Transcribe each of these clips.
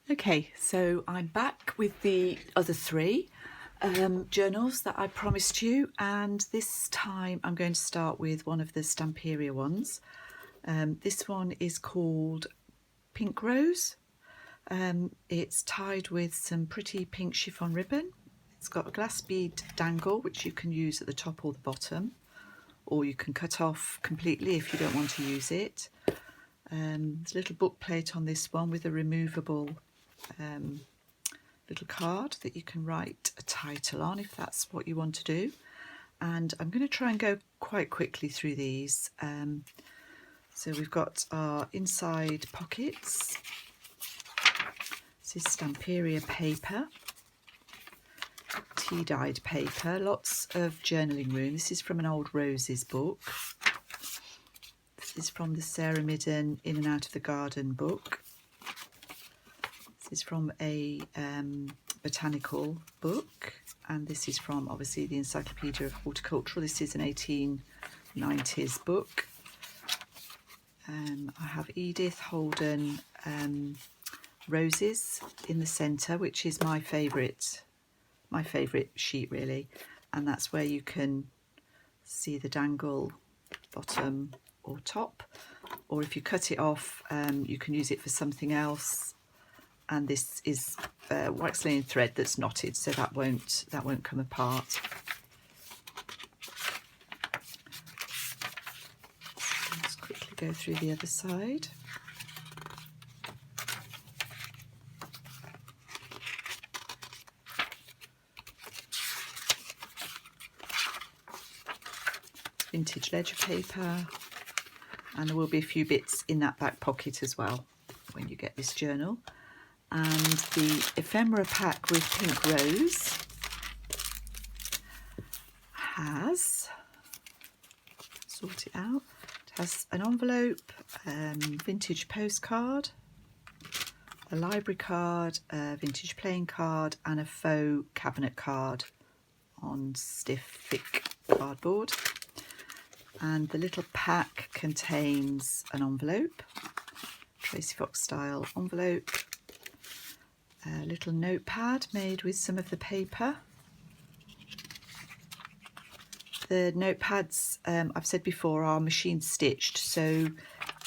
Okay, so I'm back with the other three journals that I promised you, and this time I'm going to start with one of the Stamperia ones. This one is called Pink Rose. It's tied with some pretty pink chiffon ribbon. It's got a glass bead dangle which you can use at the top or the bottom, or you can cut off completely if you don't want to use it. There's a little book plate on this one with a removable little card that you can write a title on if that's what you want to do. And I'm going to try and go quite quickly through these. So we've got our inside pockets. This is Stamperia paper, tea dyed paper, lots of journaling room. This is from an old Roses book. This is from the Sarah Midden In and Out of the Garden book. This is from a botanical book, and this is from obviously the Encyclopedia of Horticulture. This is an 1890s book. I have Edith Holden Roses in the centre, which is my favourite sheet really, and that's where you can see the dangle bottom or top, or if you cut it off you can use it for something else. And this is wax linen thread that's knotted, so that won't come apart. Let's quickly go through the other side. Vintage ledger paper, and there will be a few bits in that back pocket as well when you get this journal. And the ephemera pack with Pink Rose has, sort it out, it has an envelope, vintage postcard, a library card, a vintage playing card, and a faux cabinet card on stiff thick cardboard. And the little pack contains an envelope, Tracy Fox style envelope, a little notepad made with some of the paper. The notepads, I've said before, are machine stitched, so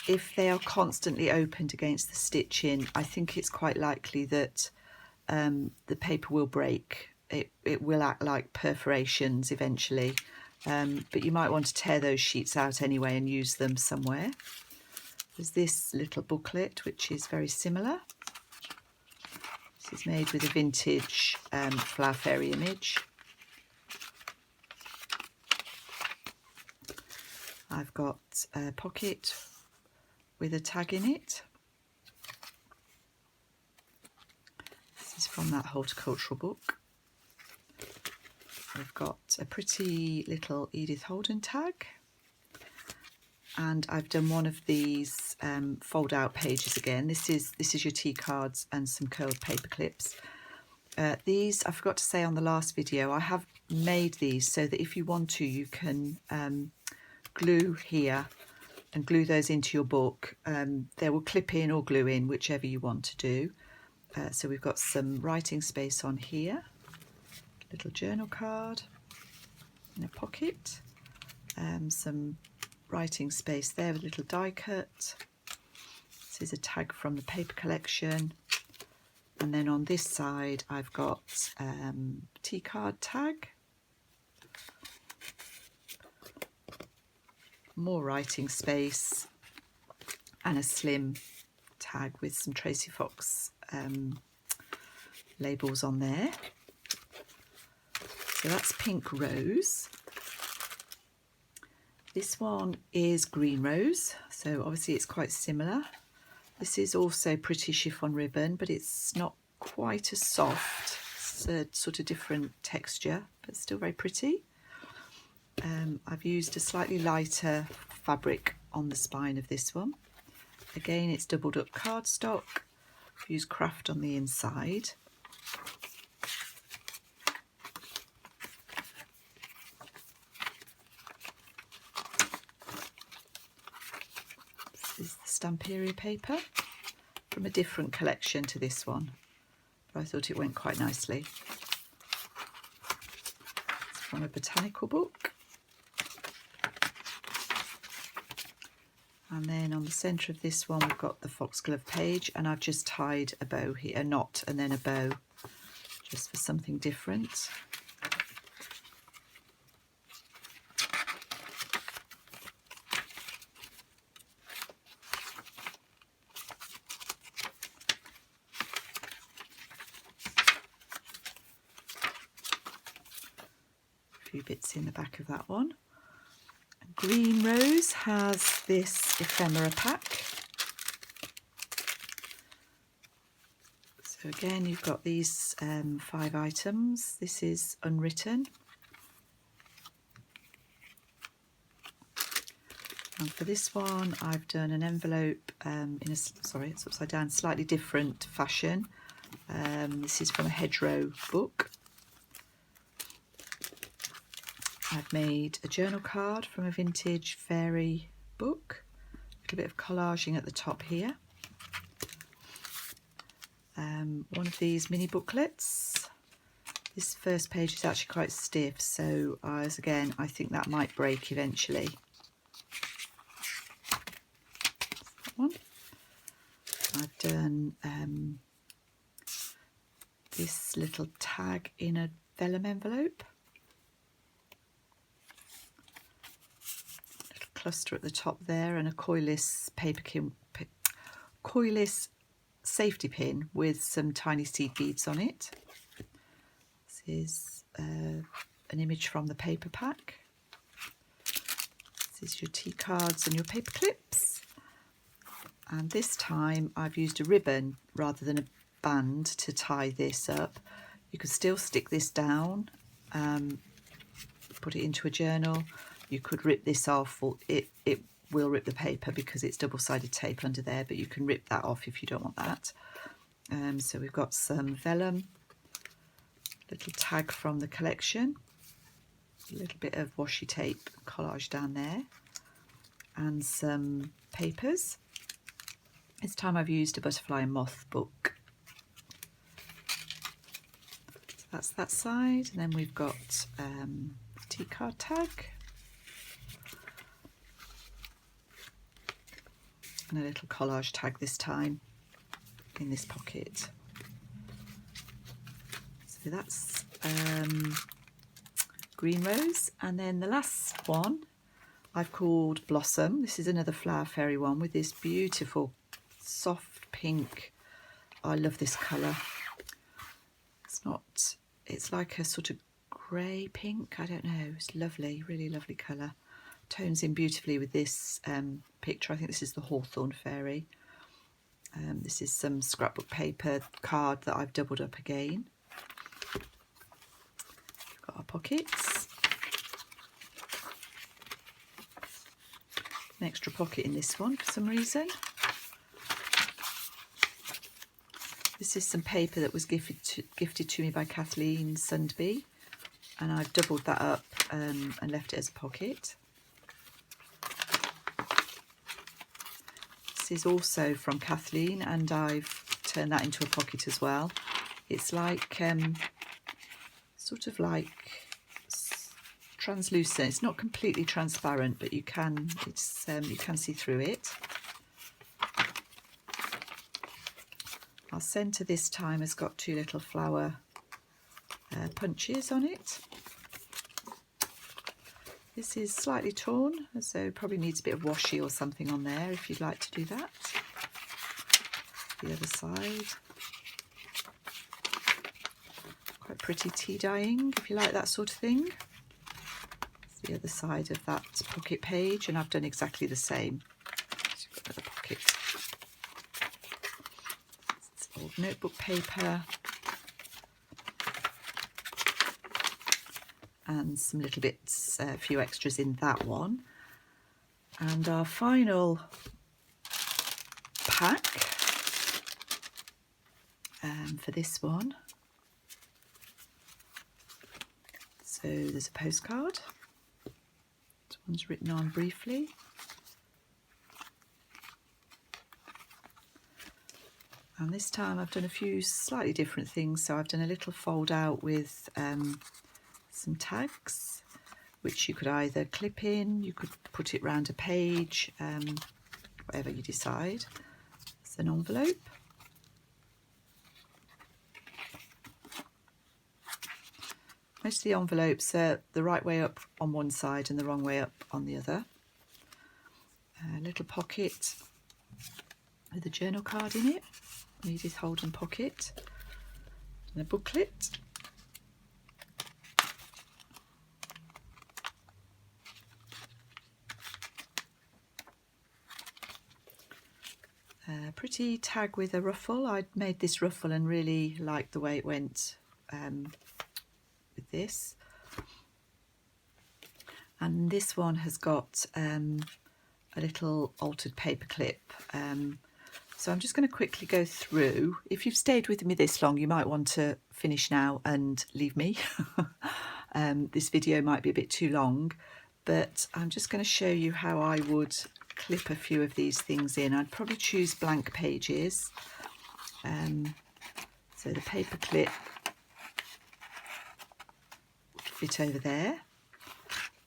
if they are constantly opened against the stitching, I think it's quite likely that the paper will break. It will act like perforations eventually, but you might want to tear those sheets out anyway and use them somewhere. There's this little booklet which is very similar. This is made with a vintage flower fairy image. I've got a pocket with a tag in it. This is from that horticultural book. I've got a pretty little Edith Holden tag, and I've done one of these fold out pages again. This is your tea cards and some curled paper clips. These, I forgot to say on the last video, I have made these so that if you want to, you can glue here and glue those into your book. They will clip in or glue in, whichever you want to do. So we've got some writing space on here, little journal card in a pocket, some writing space there with a little die cut. This is a tag from the paper collection, and then on this side I've got tea card tag, more writing space, and a slim tag with some Tracy Fox labels on there. So that's Pink Rose. This one is Green Rose, so obviously it's quite similar. This is also pretty chiffon ribbon, but it's not quite as soft. It's a sort of different texture, but still very pretty. I've used a slightly lighter fabric on the spine of this one. Again, it's doubled up cardstock. I've used craft on the inside. This is the Stamperia paper. from a different collection to this one, but I thought it went quite nicely. It's from a botanical book. And then on the centre of this one we've got the foxglove page, and I've just tied a bow here, a knot and then a bow, just for something different. A few bits in the back of that one. Green Rose has this ephemera pack. So again, you've got these 5 items. This is unwritten. And for this one, I've done an envelope sorry, it's upside down, slightly different fashion. This is from a Hedgerow book. I've made a journal card from a vintage fairy book. A little bit of collaging at the top here. One of these mini booklets. This first page is actually quite stiff, so again, I think that might break eventually. That one. I've done this little tag in a vellum envelope. Cluster at the top there, and a coilless coilless safety pin with some tiny seed beads on it. This is an image from the paper pack. This is your tea cards and your paper clips. And this time I've used a ribbon rather than a band to tie this up. You could still stick this down, put it into a journal. You could rip this off, or it will rip the paper because it's double-sided tape under there, but you can rip that off if you don't want that. So we've got some vellum, little tag from the collection, a little bit of washi tape collage down there, and some papers. This time I've used a butterfly and moth book. So that's that side, and then we've got a tea card tag. And a little collage tag this time in this pocket. So that's Green Rose. And then the last one I've called Blossom. This is another flower fairy one with this beautiful soft pink. I love this colour. It's like a sort of grey pink, I don't know, it's lovely, really lovely colour. Tones in beautifully with this picture. I think this is the Hawthorn fairy. This is some scrapbook paper card that I've doubled up again. We've got our pockets. An extra pocket in this one for some reason. This is some paper that was gifted to me by Kathleen Sundby, and I've doubled that up and left it as a pocket. Is also from Kathleen, and I've turned that into a pocket as well. It's like sort of like translucent. It's not completely transparent, but you can see through it. Our centre this time has got 2 little flower punches on it. This is slightly torn, so probably needs a bit of washi or something on there if you'd like to do that. The other side. Quite pretty tea dyeing if you like that sort of thing. It's the other side of that pocket page, and I've done exactly the same. So you've got another pocket. It's old notebook paper. And some little bits, a few extras in that one. And our final pack for this one. So there's a postcard. This one's written on briefly. And this time I've done a few slightly different things. So I've done a little fold out with some tags, which you could either clip in, you could put it round a page, whatever you decide. It's an envelope. Most of the envelopes are the right way up on one side and the wrong way up on the other. A little pocket with a journal card in it, Edith Holden pocket, and a booklet. A pretty tag with a ruffle. I'd made this ruffle and really liked the way it went with this. And this one has got a little altered paper clip. So I'm just going to quickly go through. If you've stayed with me this long, you might want to finish now and leave me. This video might be a bit too long, but I'm just going to show you how I would clip a few of these things in. I'd probably choose blank pages. So the paper clip would fit over there,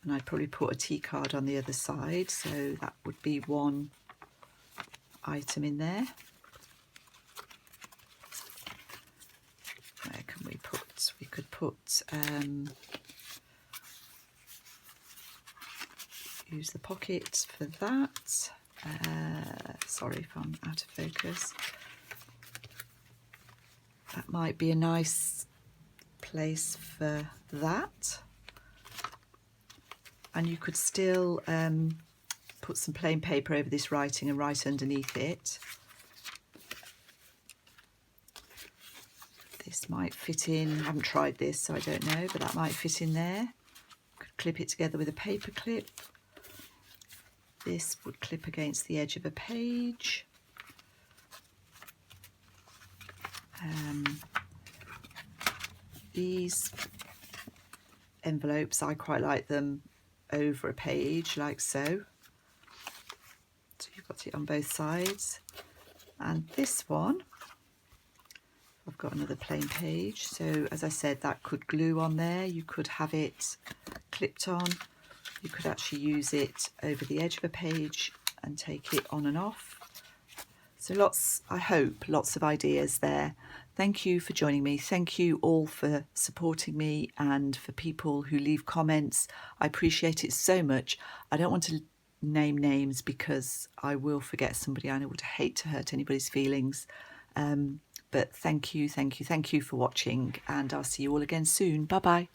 and I'd probably put a T card on the other side, so that would be one item in there. Where can we put? We could put use the pocket for that. Sorry if I'm out of focus. That might be a nice place for that. And you could still put some plain paper over this writing and write underneath it. This might fit in. I haven't tried this, so I don't know, but that might fit in there. Could clip it together with a paper clip. This would clip against the edge of a page. These envelopes, I quite like them over a page, like so. So you've got it on both sides. And this one, I've got another plain page. So as I said, that could glue on there. You could have it clipped on. You could actually use it over the edge of a page and take it on and off. So lots, I hope, lots of ideas there. Thank you for joining me. Thank you all for supporting me and for people who leave comments. I appreciate it so much. I don't want to name names because I will forget somebody. I would hate to hurt anybody's feelings. But thank you for watching, and I'll see you all again soon. Bye bye.